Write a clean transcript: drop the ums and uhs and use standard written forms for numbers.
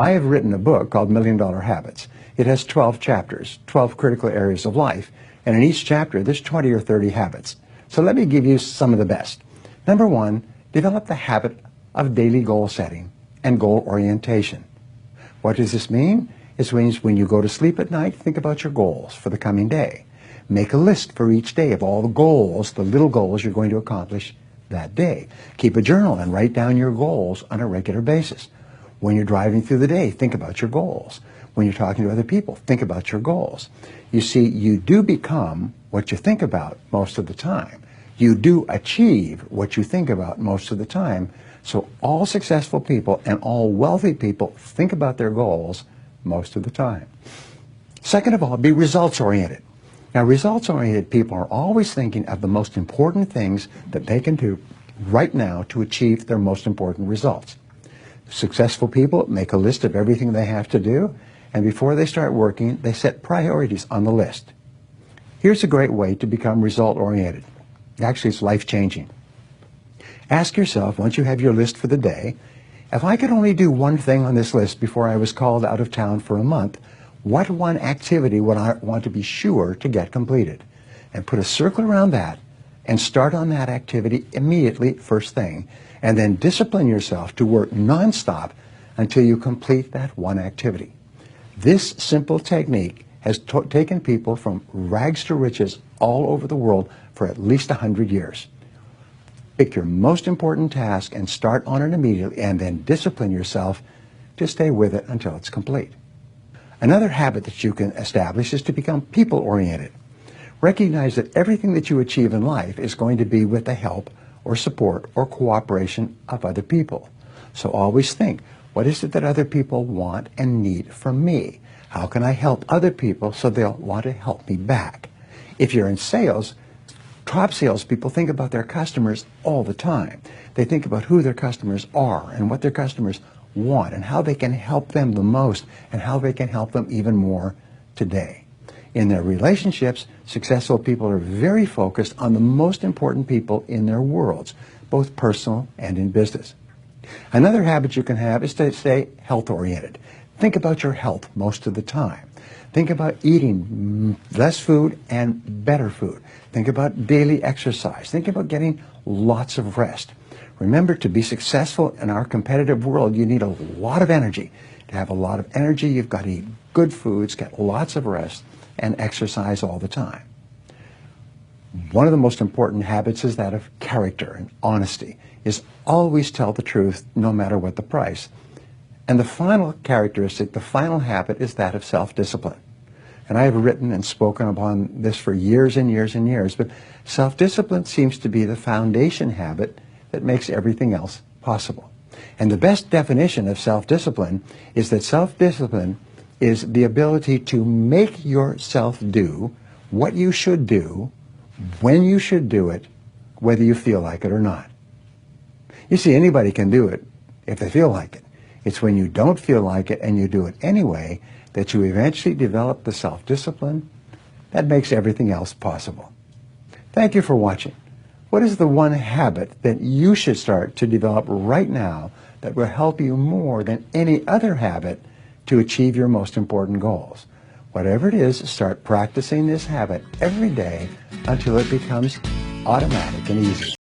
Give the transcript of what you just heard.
I have written a book called $1 Million Habits. It has 12 chapters, 12 critical areas of life, and in each chapter there's 20 or 30 habits. So let me give you some of the best. Number one, develop the habit of daily goal setting and goal orientation. What does this mean? It means when you go to sleep at night, think about your goals for the coming day. Make a list for each day of all the goals, the little goals you're going to accomplish that day. Keep a journal and write down your goals on a regular basis. When you're driving through the day, think about your goals. When you're talking to other people, think about your goals. You see, you do become what you think about most of the time. You do achieve what you think about most of the time. So all successful people and all wealthy people think about their goals most of the time. Second of all, be results-oriented. Now, results-oriented people are always thinking of the most important things that they can do right now to achieve their most important results. Successful people make a list of everything they have to do, and before they start working, they set priorities on the list. Here's a great way to become result-oriented. Actually, it's life-changing. Ask yourself, once you have your list for the day, if I could only do one thing on this list before I was called out of town for a month, what one activity would I want to be sure to get completed? And put a circle around that and start on that activity immediately, first thing, and then discipline yourself to work nonstop until you complete that one activity. This simple technique has taken people from rags to riches all over the world for at least 100 years. Pick your most important task and start on it immediately, and then discipline yourself to stay with it until it's complete. Another habit that you can establish is to become people-oriented. Recognize that everything that you achieve in life is going to be with the help or support or cooperation of other people. So always think, what is it that other people want and need from me? How can I help other people so they'll want to help me back? If you're in sales, top salespeople think about their customers all the time. They think about who their customers are and what their customers want and how they can help them the most and how they can help them even more today. In their relationships, successful people are very focused on the most important people in their worlds, both personal and in business. Another habit you can have is to stay health-oriented. Think about your health most of the time. Think about eating less food and better food. Think about daily exercise. Think about getting lots of rest. Remember, to be successful in our competitive world, you need a lot of energy. To have a lot of energy, you've got to eat good foods, get lots of rest, and exercise all the time. One of the most important habits is that of character and honesty, is always tell the truth no matter what the price. And the final characteristic, the final habit, is that of self-discipline. And I have written and spoken upon this for years and years and years, but self-discipline seems to be the foundation habit that makes everything else possible. And the best definition of self-discipline is that self-discipline is the ability to make yourself do what you should do, when you should do it, whether you feel like it or not. You see, anybody can do it if they feel like it. It's when you don't feel like it and you do it anyway that you eventually develop the self-discipline that makes everything else possible. Thank you for watching. What is the one habit that you should start to develop right now that will help you more than any other habit to achieve your most important goals? Whatever it is, start practicing this habit every day until it becomes automatic and easy.